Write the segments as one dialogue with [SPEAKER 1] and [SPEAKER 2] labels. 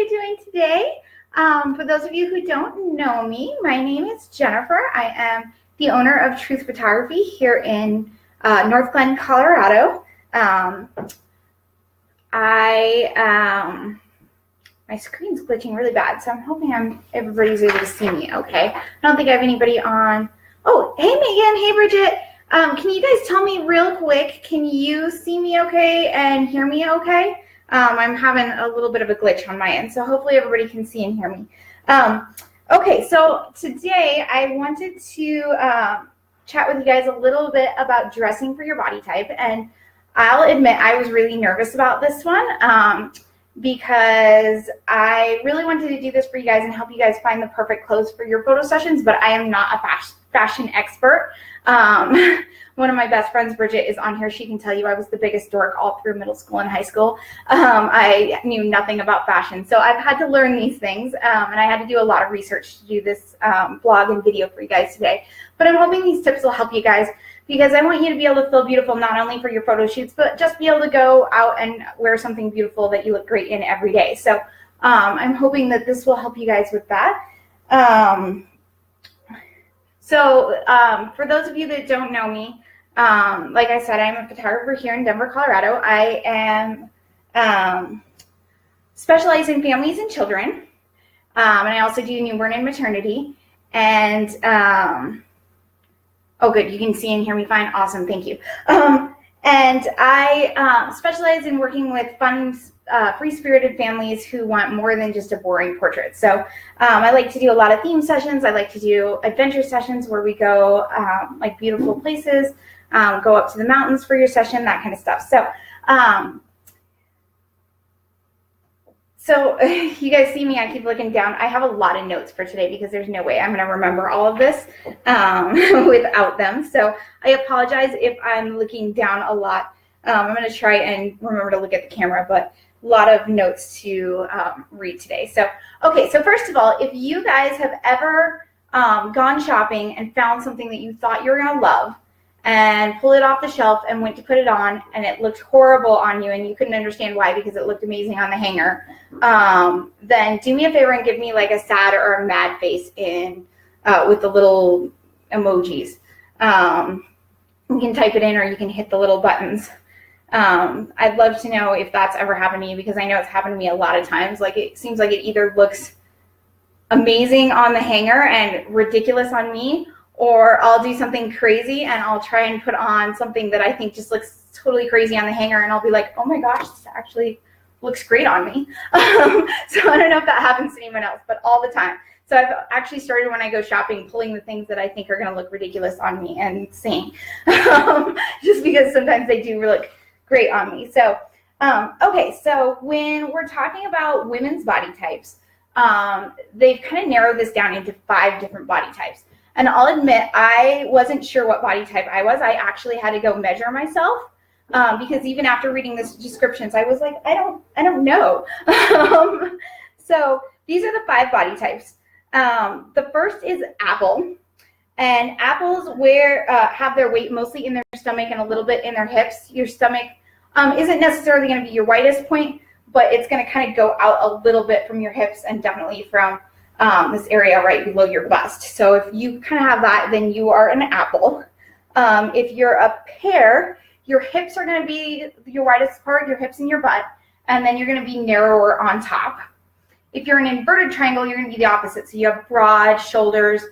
[SPEAKER 1] you doing today? For those of you who don't know me, my name is Jennifer. I am the owner of Truth Photography here in North Glen, Colorado. My screen's glitching really bad, so I'm hoping everybody's able to see me okay. I don't think I have anybody on. Oh, hey Megan, hey Bridget. Can you guys tell me real quick, can you see me okay and hear me okay? I'm having a little bit of a glitch on my end, so hopefully everybody can see and hear me. Okay, so today I wanted to chat with you guys a little bit about dressing for your body type, and I'll admit I was really nervous about this one because I really wanted to do this for you guys and help you guys find the perfect clothes for your photo sessions, but I am not a fashion expert. One of my best friends, Bridget, is on here. She can tell you I was the biggest dork all through middle school and high school. I knew nothing about fashion. So I've had to learn these things, and I had to do a lot of research to do this blog and video for you guys today. But I'm hoping these tips will help you guys because I want you to be able to feel beautiful not only for your photo shoots, but just be able to go out and wear something beautiful that you look great in every day. So I'm hoping that this will help you guys with that. For those of you that don't know me, like I said, I'm a photographer here in Denver, Colorado. I am specialize in families and children, and I also do newborn and maternity. And oh, good, you can see and hear me fine. Awesome, thank you. And I specialize in working with fun, free-spirited families who want more than just a boring portrait. So I like to do a lot of theme sessions. I like to do adventure sessions where we go like beautiful places, go up to the mountains for your session, that kind of stuff. So you guys see me, I keep looking down. I have a lot of notes for today because there's no way I'm going to remember all of this without them. So I apologize if I'm looking down a lot. I'm going to try and remember to look at the camera, but a lot of notes to read today. So, okay, so first of all, if you guys have ever gone shopping and found something that you thought you were going to love and pull it off the shelf and went to put it on and it looked horrible on you and you couldn't understand why because it looked amazing on the hanger, then do me a favor and give me like a sad or a mad face in with the little emojis. You can type it in or you can hit the little buttons. I'd love to know if that's ever happened to you because I know it's happened to me a lot of times. Like it seems like it either looks amazing on the hanger and ridiculous on me, or I'll do something crazy and I'll try and put on something that I think just looks totally crazy on the hanger and I'll be like, oh my gosh, this actually looks great on me. So I don't know if that happens to anyone else, but all the time. So I've actually started when I go shopping, pulling the things that I think are gonna look ridiculous on me and saying, just because sometimes they do look great on me. So, okay, so when we're talking about women's body types, they've kind of narrowed this down into 5 different body types. And I'll admit, I wasn't sure what body type I was. I actually had to go measure myself because even after reading the descriptions, I was like, I don't know. So these are the 5 body types. The first is apple. And apples have their weight mostly in their stomach and a little bit in their hips. Your stomach isn't necessarily going to be your widest point, but it's going to kind of go out a little bit from your hips and definitely from this area right below your bust. So if you kind of have that, then you are an apple. If you're a pear, your hips are going to be your widest part, your hips and your butt, and then you're going to be narrower on top. If you're an inverted triangle, you're going to be the opposite. So you have broad shoulders,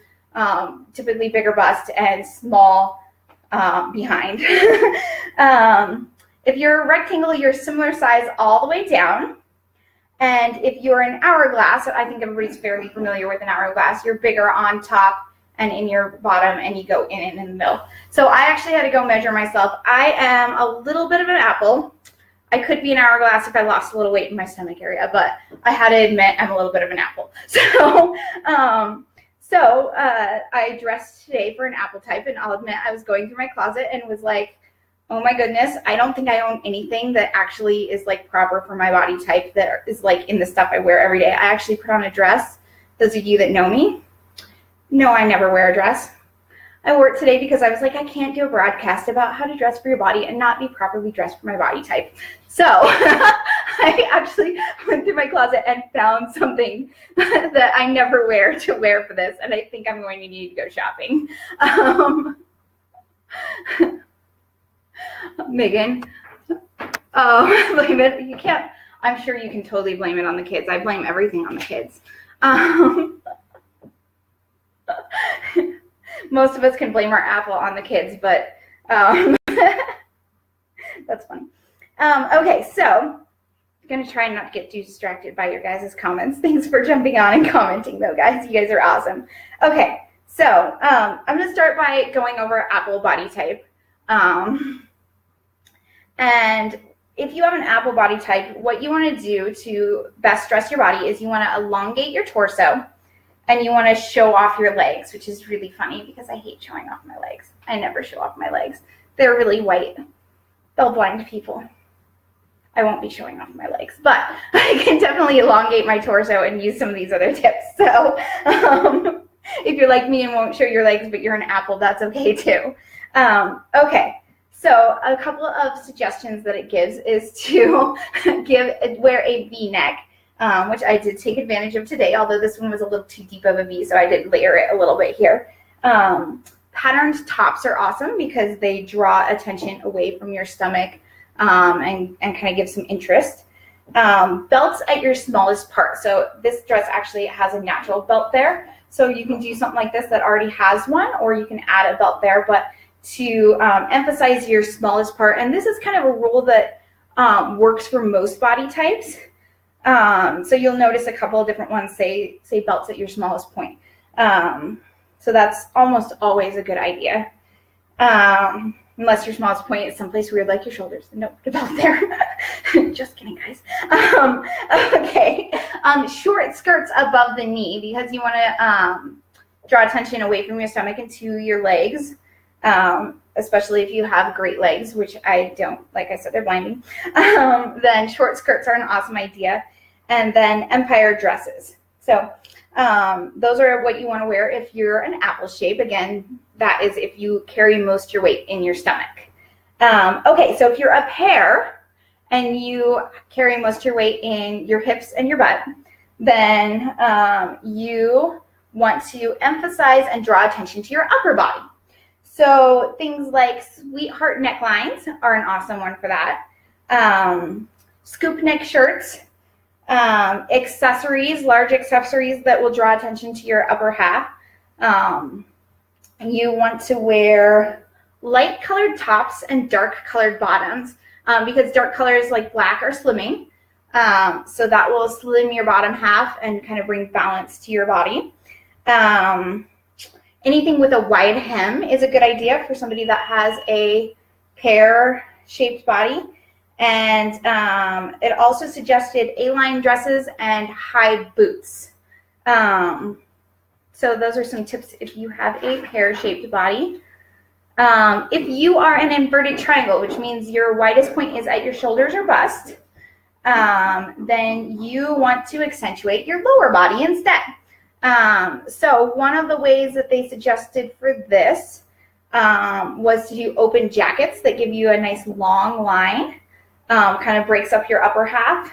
[SPEAKER 1] typically bigger bust, and small behind. If you're a rectangle, you're similar size all the way down. And if you're an hourglass, I think everybody's fairly familiar with an hourglass, you're bigger on top and in your bottom, and you go in the middle. So I actually had to go measure myself. I am a little bit of an apple. I could be an hourglass if I lost a little weight in my stomach area, but I had to admit I'm a little bit of an apple. So I dressed today for an apple type, and I'll admit I was going through my closet and was like, oh my goodness, I don't think I own anything that actually is like proper for my body type that is like in the stuff I wear every day. I actually put on a dress. Those of you that know me know I never wear a dress. I wore it today because I was like, I can't do a broadcast about how to dress for your body and not be properly dressed for my body type. So I actually went through my closet and found something that I never wear to wear for this. And I think I'm going to need to go shopping. Megan, blame it. You can't. I'm sure you can totally blame it on the kids. I blame everything on the kids. Most of us can blame our apple on the kids, but that's funny. Okay, so I'm going to try not to get too distracted by your guys' comments. Thanks for jumping on and commenting, though, guys. You guys are awesome. Okay, so I'm going to start by going over apple body type. And if you have an apple body type, what you want to do to best dress your body is you want to elongate your torso and you want to show off your legs, which is really funny because I hate showing off my legs. I never show off my legs. They're really white. They'll blind people. I won't be showing off my legs, but I can definitely elongate my torso and use some of these other tips. So if you're like me and won't show your legs, but you're an apple, that's okay too. Okay. So a couple of suggestions that it gives is to wear a V-neck, which I did take advantage of today, although this one was a little too deep of a V, so I did layer it a little bit here. Patterned tops are awesome because they draw attention away from your stomach and kind of give some interest. Belts at your smallest part. So this dress actually has a natural belt there. So you can do something like this that already has one, or you can add a belt there, but to emphasize your smallest part. And this is kind of a rule that works for most body types. So you'll notice a couple of different ones say belts at your smallest point. So that's almost always a good idea. Unless your smallest point is someplace weird like your shoulders. Nope, put a belt there. Just kidding, guys. Okay. Short skirts above the knee because you want to draw attention away from your stomach and to your legs. Especially if you have great legs, which I don't, like I said, they're blinding. Then short skirts are an awesome idea. And then empire dresses. So those are what you want to wear if you're an apple shape. Again, that is if you carry most of your weight in your stomach. Okay, so if you're a pear and you carry most of your weight in your hips and your butt, then you want to emphasize and draw attention to your upper body. So things like sweetheart necklines are an awesome one for that. Scoop neck shirts, accessories, large accessories that will draw attention to your upper half. You want to wear light colored tops and dark colored bottoms because dark colors like black are slimming. So that will slim your bottom half and kind of bring balance to your body. Anything with a wide hem is a good idea for somebody that has a pear-shaped body. And it also suggested A-line dresses and high boots. So those are some tips if you have a pear-shaped body. If you are an inverted triangle, which means your widest point is at your shoulders or bust, then you want to accentuate your lower body instead. So one of the ways that they suggested for this was to do open jackets that give you a nice long line, kind of breaks up your upper half,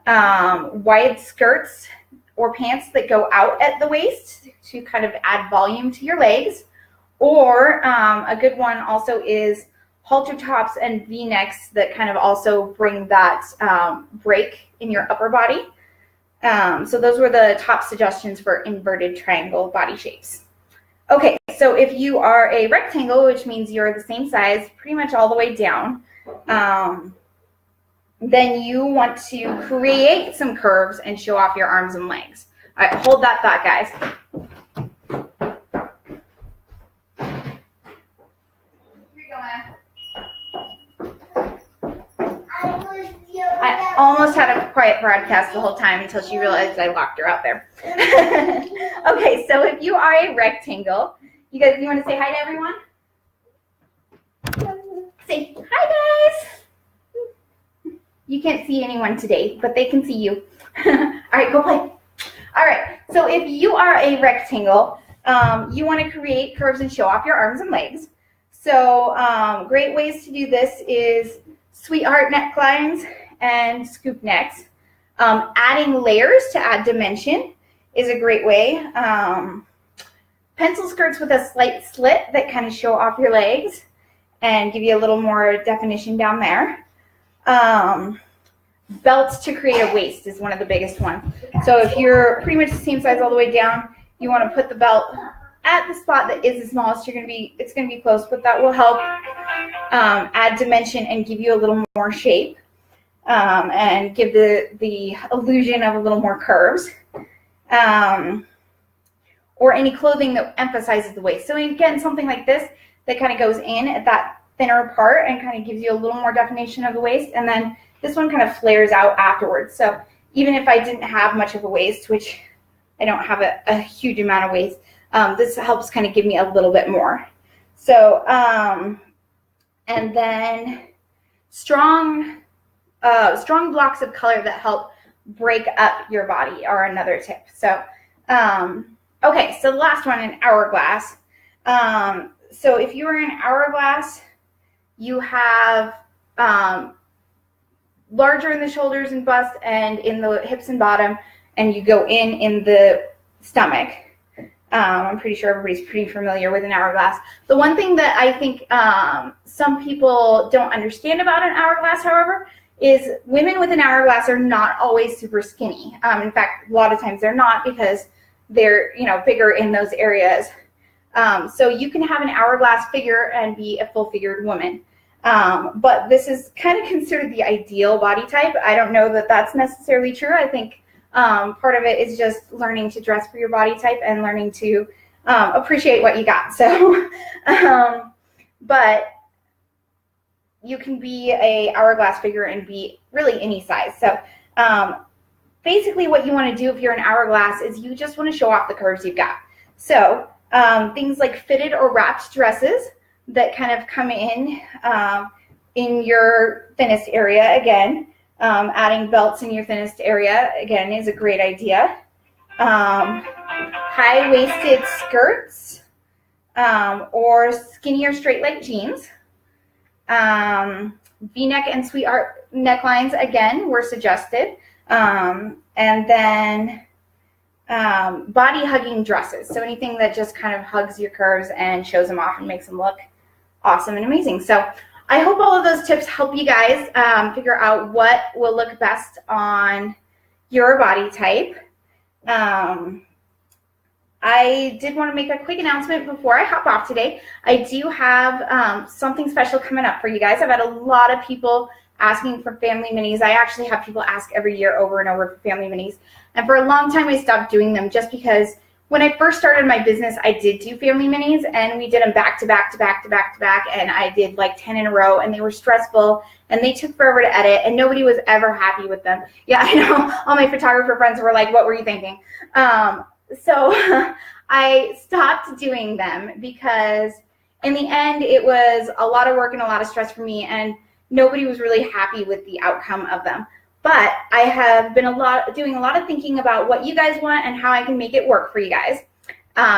[SPEAKER 1] wide skirts or pants that go out at the waist to kind of add volume to your legs, or a good one also is halter tops and V-necks that kind of also bring that break in your upper body. So those were the top suggestions for inverted triangle body shapes. Okay, so if you are a rectangle, which means you're the same size pretty much all the way down, then you want to create some curves and show off your arms and legs. All right, hold that thought, guys. I almost had a quiet broadcast the whole time until she realized I locked her out there. Okay, so if you are a rectangle, you want to say hi to everyone? Say hi, guys. You can't see anyone today, but they can see you. All right, go play. All right, so if you are a rectangle, you want to create curves and show off your arms and legs. So great ways to do this is sweetheart necklines and scoop necks. Adding layers to add dimension is a great way. Pencil skirts with a slight slit that kind of show off your legs and give you a little more definition down there. Belts to create a waist is one of the biggest ones. So if you're pretty much the same size all the way down, you want to put the belt at the spot that is the smallest. It's going to be close, but that will help add dimension and give you a little more shape and give the illusion of a little more curves. Or any clothing that emphasizes the waist. So again, something like this that kind of goes in at that thinner part and kind of gives you a little more definition of the waist, and then this one kind of flares out afterwards. So even if I didn't have much of a waist, which I don't have a huge amount of waist, this helps kind of give me a little bit more. So, and then strong blocks of color that help break up your body are another tip. So, okay, so the last one, an hourglass. So if you are in hourglass, you have larger in the shoulders and bust and in the hips and bottom, and you go in the stomach. I'm pretty sure everybody's pretty familiar with an hourglass. The one thing that I think some people don't understand about an hourglass, however, is women with an hourglass are not always super skinny. In fact, a lot of times they're not, because they're bigger in those areas. So you can have an hourglass figure and be a full-figured woman. But this is kind of considered the ideal body type. I don't know that that's necessarily true. I think part of it is just learning to dress for your body type and learning to appreciate what you got. So, but you can be a hourglass figure and be really any size. So basically what you want to do if you're an hourglass is you just want to show off the curves you've got. So things like fitted or wrapped dresses that kind of come in your thinnest area, again, adding belts in your thinnest area, again, is a great idea. High-waisted skirts or skinny or straight leg jeans. V-neck and sweetheart necklines, again, were suggested. And then body hugging dresses. So anything that just kind of hugs your curves and shows them off and makes them look awesome and amazing. So I hope all of those tips help you guys figure out what will look best on your body type. I did want to make a quick announcement before I hop off today. I do have something special coming up for you guys. I've had a lot of people asking for family minis. I actually have people ask every year over and over for family minis. And for a long time, I stopped doing them just because when I first started my business, I did do family minis, and we did them back to back to back to back to back. And I did like 10 in a row, and they were stressful and they took forever to edit, and nobody was ever happy with them. Yeah, I know. All my photographer friends were like, what were you thinking? So I stopped doing them because in the end, it was a lot of work and a lot of stress for me, and nobody was really happy with the outcome of them. But I have been doing a lot of thinking about what you guys want and how I can make it work for you guys,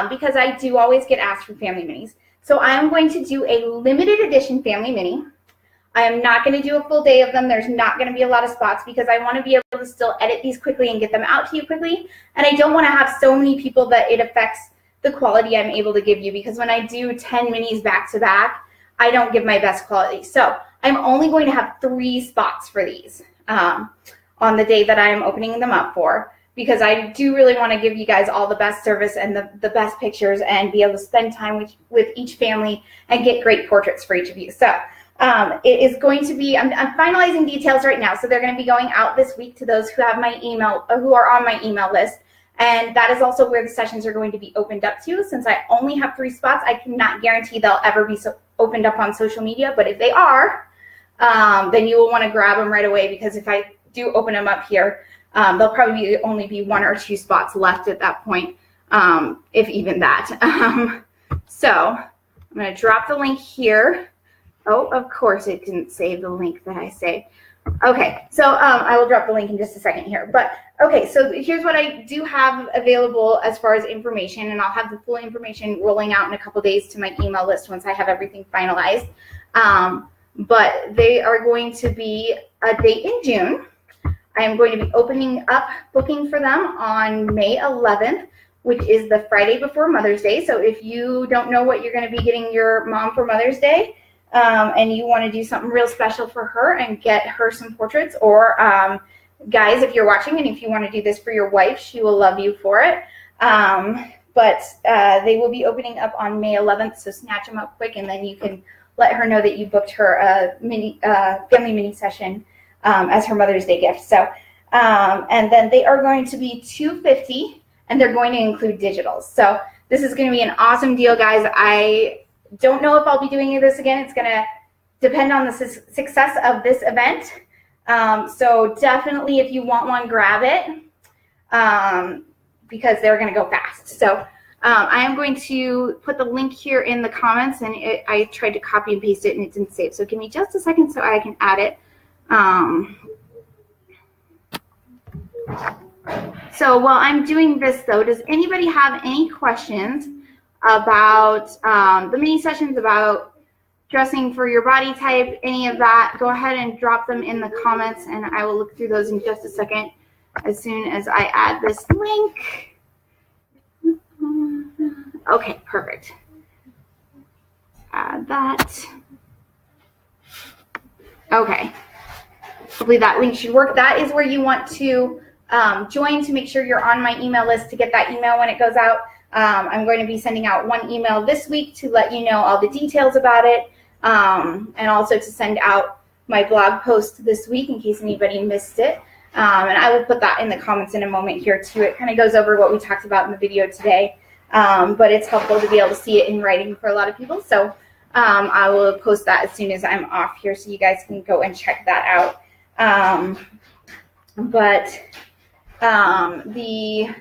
[SPEAKER 1] because I do always get asked for family minis. So I am going to do a limited edition family mini. I am not going to do a full day of them. There's not going to be a lot of spots because I want to be able to still edit these quickly and get them out to you quickly. And I don't want to have so many people that it affects the quality I'm able to give you, because when I do 10 minis back to back, I don't give my best quality. So I'm only going to have 3 spots for these on the day that I am opening them up for, because I do really want to give you guys all the best service and the best pictures and be able to spend time with each family and get great portraits for each of you. So it is going to be, I'm finalizing details right now. So they're going to be going out this week to those who have my email, who are on my email list. And that is also where the sessions are going to be opened up to. Since I only have 3 spots, I cannot guarantee they'll ever be opened up on social media. But if they are, then you will want to grab them right away, because if I do open them up here, there'll probably only be 1 or 2 spots left at that point, if even that. So I'm going to drop the link here. Oh, of course it didn't save the link that I saved. Okay, so I will drop the link in just a second here. But okay, so here's what I do have available as far as information, and I'll have the full information rolling out in a couple days to my email list once I have everything finalized. But they are going to be a date in June. I am going to be opening up booking for them on May 11th, which is the Friday before Mother's Day. So if you don't know what you're going to be getting your mom for Mother's Day, and you want to do something real special for her and get her some portraits, or guys, if you're watching and if you want to do this for your wife, she will love you for it. But they will be opening up on May 11th, so snatch them up quick, and then you can let her know that you booked her a family mini session as her Mother's Day gift. So, and then they are going to be $250, and they're going to include digitals. So this is going to be an awesome deal, guys. I don't know if I'll be doing this again. It's going to depend on the success of this event. So definitely, if you want one, grab it, because they're going to go fast. So I am going to put the link here in the comments, and I tried to copy and paste it and it didn't save. So give me just a second so I can add it. So while I'm doing this, though, does anybody have any questions about the mini sessions, about dressing for your body type, any of that? Go ahead and drop them in the comments, and I will look through those in just a second as soon as I add this link. Okay, perfect. Add that. Okay. Hopefully that link should work. That is where you want to join to make sure you're on my email list to get that email when it goes out. I'm going to be sending out one email this week to let you know all the details about it, and also to send out my blog post this week in case anybody missed it. And I will put that in the comments in a moment here too. It kind of goes over what we talked about in the video today, but it's helpful to be able to see it in writing for a lot of people. So I will post that as soon as I'm off here so you guys can go and check that out. The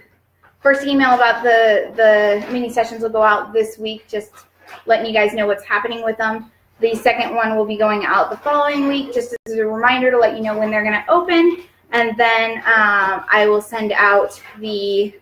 [SPEAKER 1] first email about the mini sessions will go out this week, just letting you guys know what's happening with them. The second one will be going out the following week, just as a reminder to let you know when they're going to open. And then I will send out the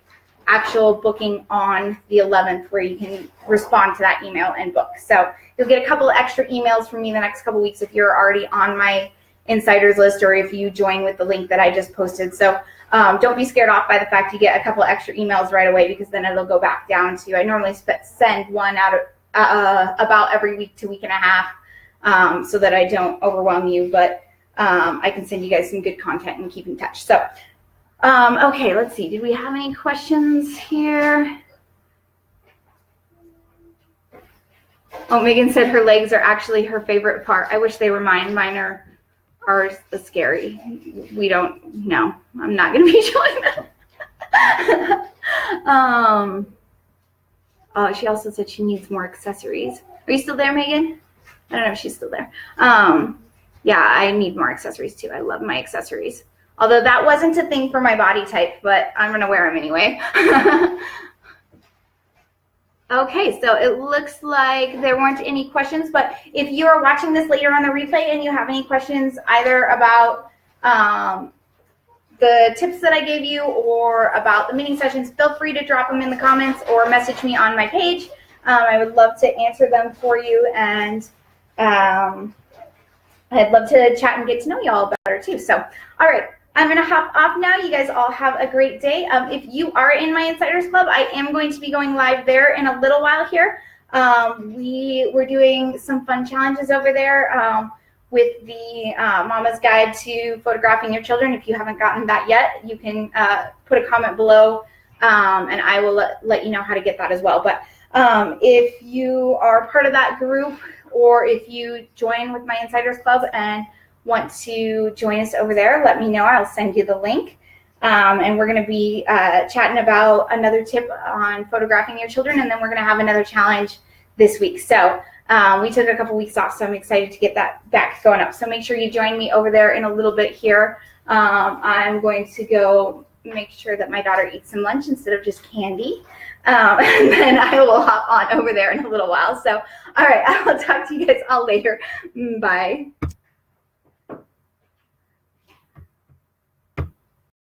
[SPEAKER 1] actual booking on the 11th, where you can respond to that email and book. So you'll get a couple of extra emails from me the next couple of weeks if you're already on my insiders list, or if you join with the link that I just posted. So don't be scared off by the fact you get a couple extra emails right away, because then it'll go back down to, I normally send one out of about every week to week and a half, so that I don't overwhelm you, but I can send you guys some good content and keep in touch. So okay, let's see, did we have any questions here? Oh, Megan said her legs are actually her favorite part. I wish they were mine. Mine are scary. We don't, no, I'm not going to be showing them. Oh, she also said she needs more accessories. Are you still there, Megan? I don't know if she's still there. Yeah, I need more accessories too. I love my accessories. Although that wasn't a thing for my body type, but I'm going to wear them anyway. Okay, so it looks like there weren't any questions, but if you are watching this later on the replay and you have any questions either about the tips that I gave you or about the mini sessions, feel free to drop them in the comments or message me on my page. I would love to answer them for you, and I'd love to chat and get to know you all better too. So, all right. I'm going to hop off now. You guys all have a great day. If you are in my Insiders Club, I am going to be going live there in a little while here. We're doing some fun challenges over there with the Mama's Guide to Photographing Your Children. If you haven't gotten that yet, you can put a comment below, and I will let you know how to get that as well. But if you are part of that group, or if you join with my Insiders Club and want to join us over there, let me know. I'll send you the link. And we're going to be chatting about another tip on photographing your children, and then we're going to have another challenge this week. So we took a couple weeks off, so I'm excited to get that back going up. So make sure you join me over there in a little bit here. I'm going to go make sure that my daughter eats some lunch instead of just candy. And then I will hop on over there in a little while. So, all right, I will talk to you guys all later. Bye.